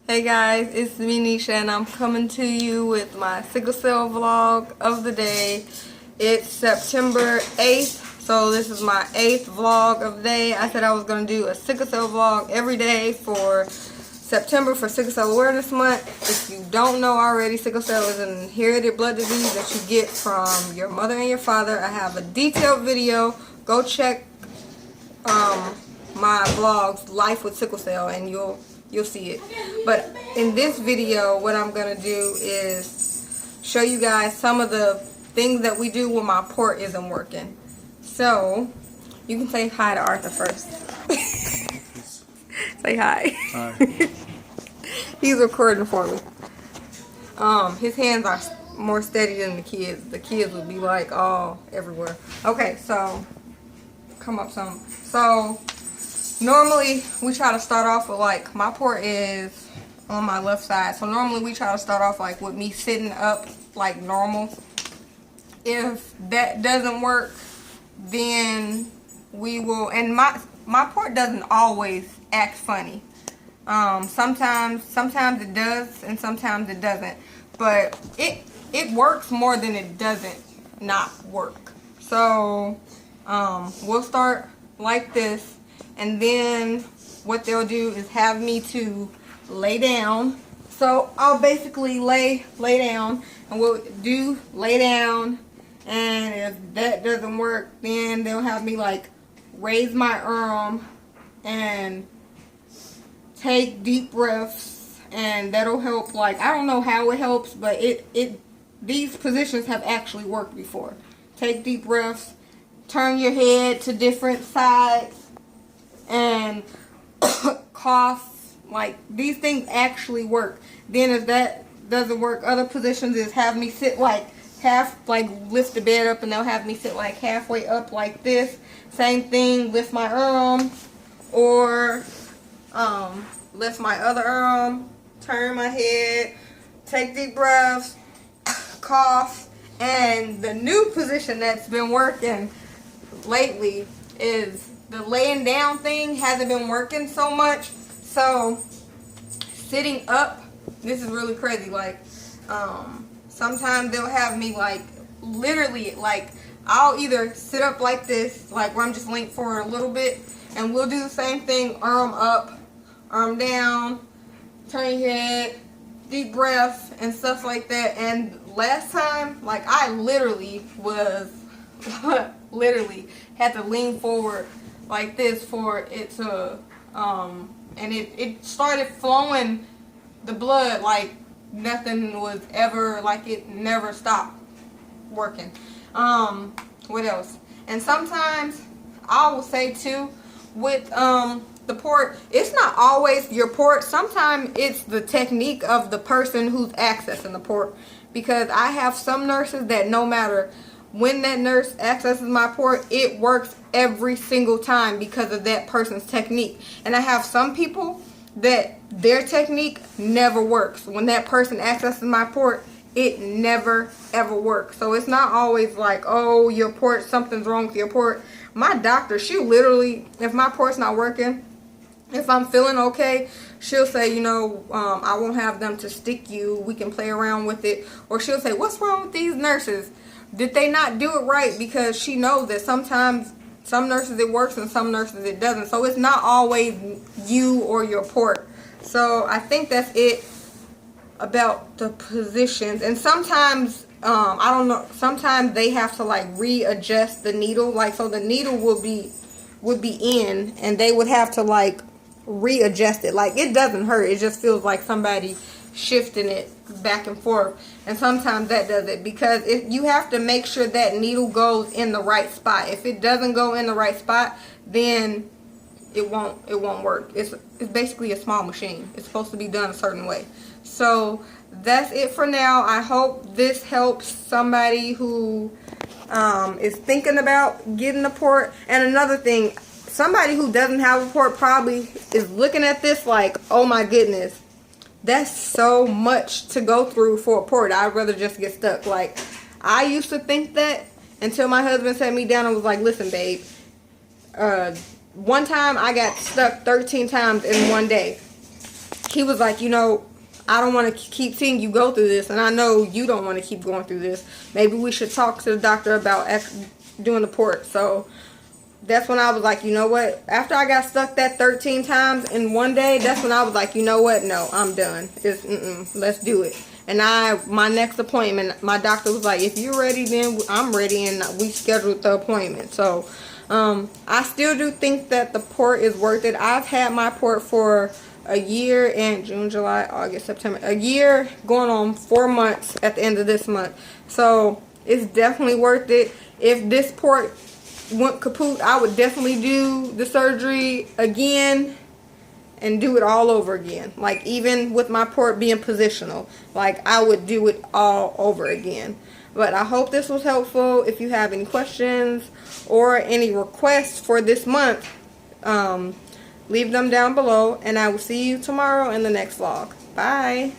Hey guys, it's me Nisha and I'm coming to you with my sickle cell vlog of the day. It's September 8th, so this is my 8th vlog of the day. I said I was going to do a sickle cell vlog every day for September for Sickle Cell Awareness Month. If you don't know already, sickle cell is an inherited blood disease that you get from your mother and your father. I have a detailed video. Go check my vlogs, Life with Sickle Cell, and you'll see it. But in this video, what I'm gonna do is show you guys some of the things that we do when my port isn't working. So you can say hi to Arthur first. Say hi. Hi. He's recording for me. His hands are more steady than the kids. The kids would be like all everywhere. Okay, so come up some. So normally we try to start off with, like, my port is on my left side, so normally we try to start off like with me sitting up like normal. If that doesn't work, then we will, and my port doesn't always act funny. Sometimes it does and sometimes it doesn't, but it works more than it doesn't not work. So we'll start like this. And then what they'll do is have me to lay down. So I'll basically lay down, and we'll do lay down. And if that doesn't work, then they'll have me like raise my arm and take deep breaths, and that'll help. Like, I don't know how it helps, but these positions have actually worked before. Take deep breaths, turn your head to different sides, and cough. Like, these things actually work. Then if that doesn't work, other positions is have me sit like lift the bed up, and they'll have me sit like halfway up like this. Same thing, lift my arm, or lift my other arm, turn my head, take deep breaths, cough. And the new position that's been working lately is the laying down thing. Hasn't been working so much, so sitting up, this is really crazy. Like, sometimes they'll have me like literally, like, I'll either sit up like this, like where I'm just linked forward a little bit, and we'll do the same thing, arm up, arm down, turn your head, deep breath and stuff like that. And last time, like, I literally was literally had to lean forward like this for it to and it started flowing the blood like nothing was ever, like, it never stopped working. What else? And sometimes I will say too, with the port, it's not always your port. Sometimes it's the technique of the person who's accessing the port, because I have some nurses that no matter when that nurse accesses my port, it works every single time because of that person's technique. And I have some people that their technique never works. When that person accesses my port, it never ever works. So it's not always like, oh, your port, something's wrong with your port. My doctor, she literally, if my port's not working, if I'm feeling okay, she'll say, you know, I won't have them to stick you. We can play around with it. Or she'll say, what's wrong with these nurses? Did they not do it right? Because she knows that sometimes some nurses it works and some nurses it doesn't. So it's not always you or your port. So I think that's it about the positions. And sometimes, I don't know, sometimes they have to like readjust the needle. Like, so the needle would be in, and they would have to like readjust it. Like, it doesn't hurt. It just feels like somebody shifting it back and forth. And sometimes that does it, because if you have to make sure that needle goes in the right spot. If it doesn't go in the right spot, then it won't work. It's basically a small machine. It's supposed to be done a certain way. So that's it for now. I hope this helps somebody who is thinking about getting a port. And another thing, somebody who doesn't have a port probably is looking at this like, oh my goodness, that's so much to go through for a port. I'd rather just get stuck. Like, I used to think that until my husband sat me down and was like, listen, babe, one time I got stuck 13 times in one day. he was like, you know, I don't want to keep seeing you go through this, and I know you don't want to keep going through this. Maybe we should talk to the doctor about doing the port. So that's when I was like, you know what? After I got stuck that 13 times in one day, that's when I was like, you know what? No, I'm done. Let's do it. And my next appointment, my doctor was like, if you're ready, then I'm ready, and we scheduled the appointment. So I still do think that the port is worth it. I've had my port for a year and June, July, August, September. A year going on 4 months at the end of this month. So it's definitely worth it. If this port went kaput, I would definitely do the surgery again and do it all over again. Like, even with my port being positional, like, I would do it all over again. But I hope this was helpful. If you have any questions or any requests for this month, leave them down below, and I will see you tomorrow in the next vlog. Bye.